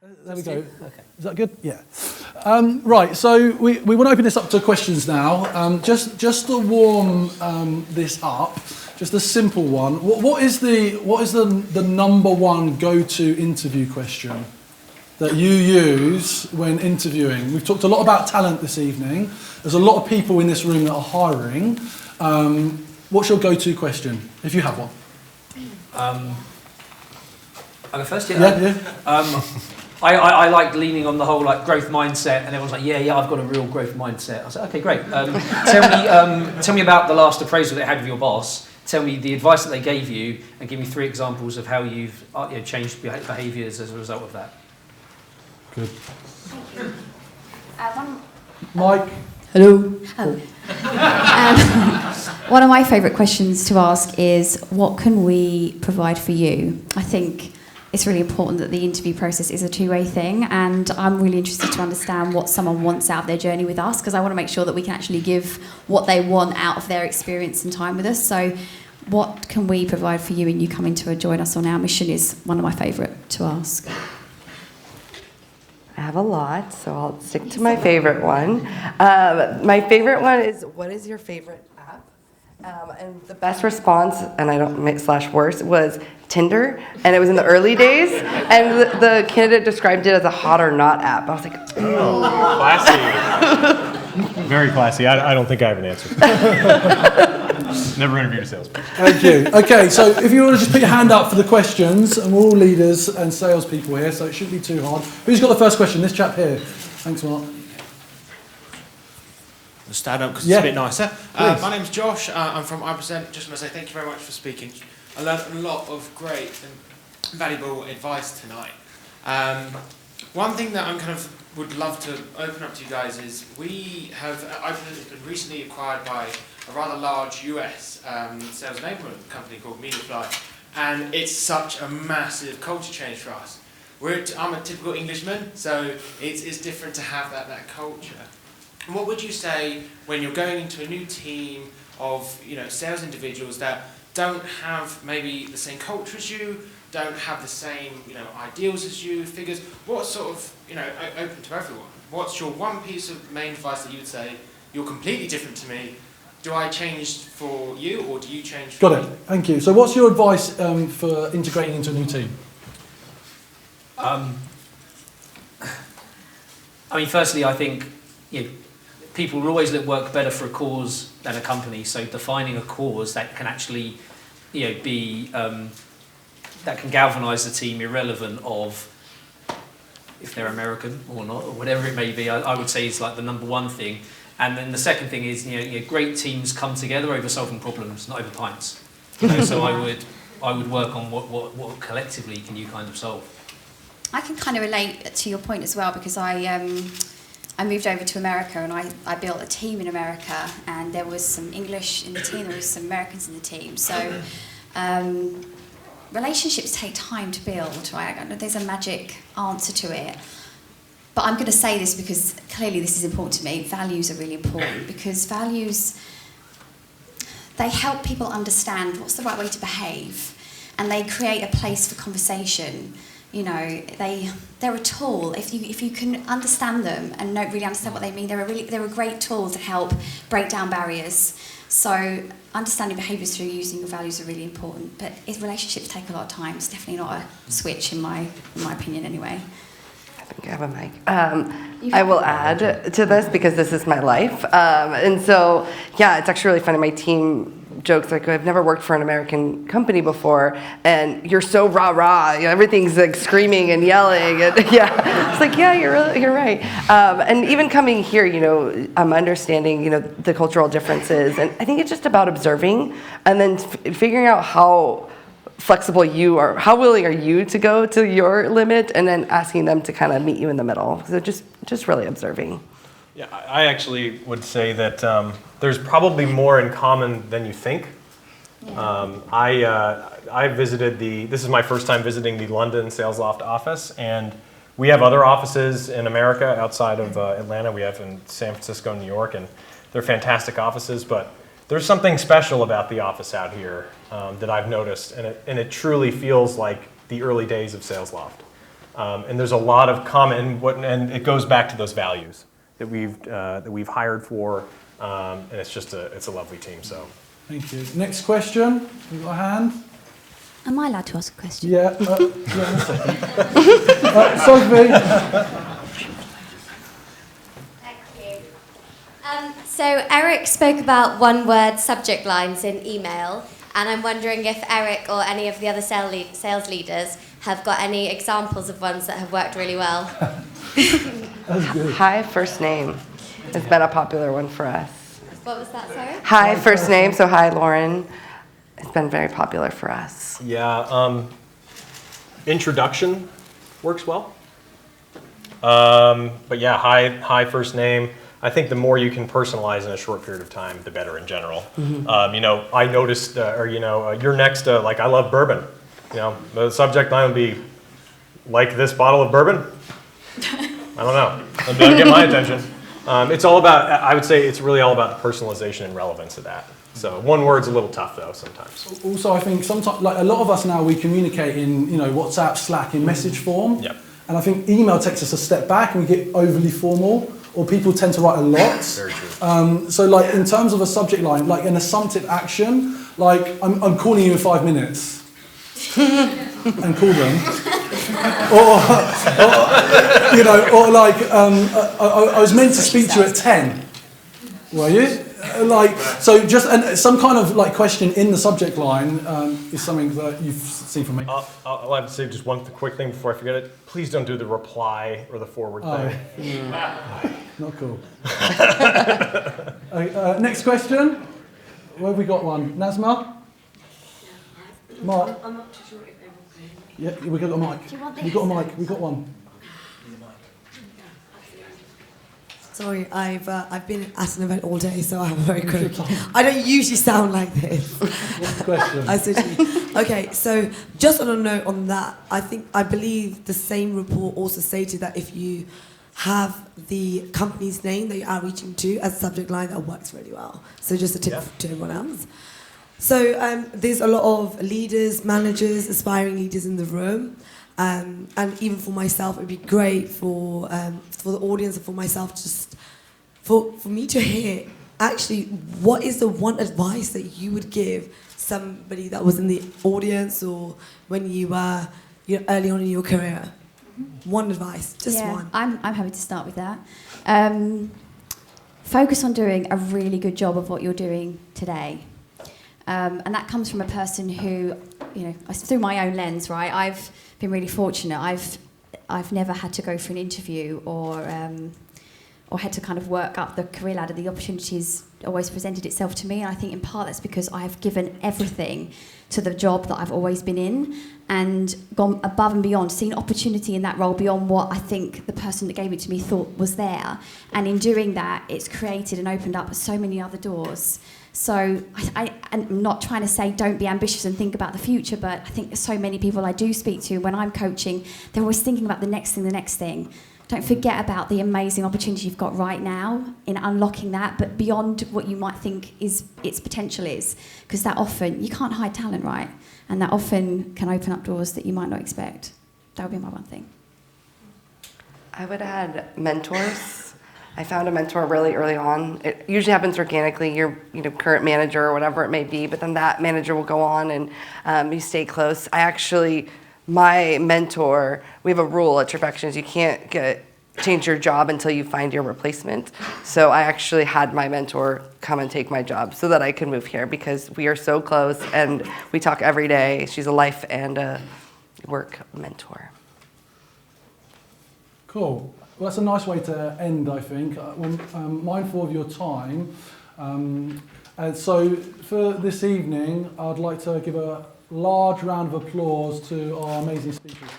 There we go. Okay. Is that good? Yeah. Right, so we want to open this up to questions now. Just to warm this up, just a simple one. What is the number one go-to interview question that you use when interviewing? We've talked a lot about talent this evening. There's a lot of people in this room that are hiring. What's your go-to question, if you have one? I'll go first, Yeah. I like leaning on the whole like growth mindset, and everyone's like, yeah, I've got a real growth mindset. I said, okay, great. Tell me about the last appraisal that you had with your boss. Tell me the advice that they gave you, and give me 3 examples of how you've changed behaviours as a result of that. Good. Mike. Hello. One of my favourite questions to ask is, what can we provide for you? I think it's really important that the interview process is a two-way thing, and I'm really interested to understand what someone wants out of their journey with us, because I want to make sure that we can actually give what they want out of their experience and time with us. So what can we provide for you in you coming to join us on our mission is one of my favourite to ask. I have a lot, so I'll stick to my favorite one. My favorite one is, what is your favorite app? And the best response, and I don't make /worse, was Tinder, and it was in the early days, and the candidate described it as a hot or not app. I was like, oh, classy. Very classy. I don't think I have an answer. Never interviewed a salesperson. Thank you. Okay, so if you want to just put your hand up for the questions, and we're all leaders and salespeople here, so it shouldn't be too hard. Who's got the first question? This chap here. Thanks, Mark. I'll stand up because it's a bit nicer. Please. My name's Josh. I'm from iPresent. Just want to say thank you very much for speaking. I learned a lot of great and valuable advice tonight. One thing that I would love to open up to you guys is iPresent has been recently acquired by a rather large US sales enablement company called MediaFly, and it's such a massive culture change for us. I'm a typical Englishman, so it's different to have that culture. And what would you say when you're going into a new team of sales individuals that don't have maybe the same culture as you, don't have the same ideals as you, figures? What sort of open to everyone? What's your one piece of main advice that you would say, you're completely different to me? Do I change for you, or do you change for me? Got it. Thank you. So what's your advice for integrating into a new team? Firstly, I think people will always work better for a cause than a company. So defining a cause that can actually, be that can galvanise the team, irrelevant of if they're American or not, or whatever it may be. I would say is like the number one thing. And then the second thing is, great teams come together over solving problems, not over pints. So I would work on what collectively can you kind of solve. I can kind of relate to your point as well, because I moved over to America, and I built a team in America, and there was some English in the team, there was some Americans in the team. So relationships take time to build, right? I know there's a magic answer to it. But I'm going to say this because clearly this is important to me. Values are really important, because values, they help people understand what's the right way to behave, and they create a place for conversation. They're a tool. If you can understand them and don't really understand what they mean, they're a great tool to help break down barriers. So understanding behaviours through using your values are really important. But relationships take a lot of time. It's definitely not a switch in my opinion anyway. I think I have a mic. I will add to this because this is my life. And so, yeah, it's actually really funny. My team jokes like, I've never worked for an American company before, and you're so rah-rah. Everything's like screaming and yelling. And yeah, it's like, yeah, you're right. And even coming here, I'm understanding, the cultural differences. And I think it's just about observing and then figuring out how flexible you are, how willing are you to go to your limit, and then asking them to kind of meet you in the middle. So just really observing. Yeah, I actually would say that there's probably more in common than you think. Yeah. I visited this is my first time visiting the London SalesLoft office, and we have other offices in America outside of Atlanta. We have in San Francisco, New York, and they're fantastic offices, but there's something special about the office out here that I've noticed, and it truly feels like the early days of SalesLoft. And there's a lot of common, and it goes back to those values that we've hired for, and it's a lovely team. So. Thank you. Next question. We've got a hand. Am I allowed to ask a question? Yeah. In a second. Sophie. Thank you. So Eric spoke about one-word subject lines in email, and I'm wondering if Eric or any of the other sales leaders have got any examples of ones that have worked really well. That's good. Hi, first name has been a popular one for us. What was that, sorry? Hi, first name, so hi, Lauren. It's been very popular for us. Yeah, introduction works well. But yeah, hi first name. I think the more you can personalize in a short period of time, the better in general. I noticed, you're next, like I love bourbon. The subject line would be, like this bottle of bourbon? I don't know. That'll get my attention. It's all about, I would say it's really all about the personalization and relevance of that. So one word's a little tough though sometimes. Also, I think sometimes, like a lot of us now, we communicate in, WhatsApp, Slack, in message form. Yep. And I think email takes us a step back and we get overly formal, or people tend to write a lot. Very true. So like in terms of a subject line, like an assumptive action, like I'm calling you in 5 minutes. And call them. I was meant to speak to you at 10. Were you? And some kind of like question in the subject line is something that you've seen from me. I'll have to say just one quick thing before I forget it. Please don't do the reply or the forward thing. Not cool. Next question. Where have we got one? Nazma? Mark? I'm not too sure if they will play. Yeah, we got a mic. Do you want We got a mic. We got one. Sorry, I've been at an event all day, so I have a very quick. I don't usually sound like this. What's the question? I said, okay, so just on a note on that, I believe the same report also stated that if you have the company's name that you're outreaching to as a subject line, that works really well. So just a tip to everyone else. So there's a lot of leaders, managers, aspiring leaders in the room. And even for myself, it'd be great for the audience and for myself, just for me to hear actually what is the one advice that you would give somebody that was in the audience or when you were early on in your career. One advice, just one. I'm happy to start with that. Focus on doing a really good job of what you're doing today. And that comes from a person who, through my own lens, right? I've been really fortunate. I've never had to go for an interview or had to kind of work up the career ladder. The opportunities always presented itself to me, and I think in part that's because I have given everything to the job that I've always been in and gone above and beyond, seen opportunity in that role beyond what I think the person that gave it to me thought was there. And in doing that, it's created and opened up so many other doors. So I'm not trying to say don't be ambitious and think about the future, but I think so many people I do speak to when I'm coaching, they're always thinking about the next thing. Don't forget about the amazing opportunity you've got right now in unlocking that, but beyond what you might think is its potential is, because that often, you can't hide talent, right? And that often can open up doors that you might not expect. That would be my one thing. I would add mentors. I found a mentor really early on. It usually happens organically, your current manager or whatever it may be, but then that manager will go on and you stay close. My mentor, we have a rule at Trifections, you can't change your job until you find your replacement. So I actually had my mentor come and take my job so that I could move here because we are so close and we talk every day. She's a life and a work mentor. Cool. Well, that's a nice way to end, I think. I'm mindful of your time. And so for this evening, I'd like to give a large round of applause to our amazing speakers.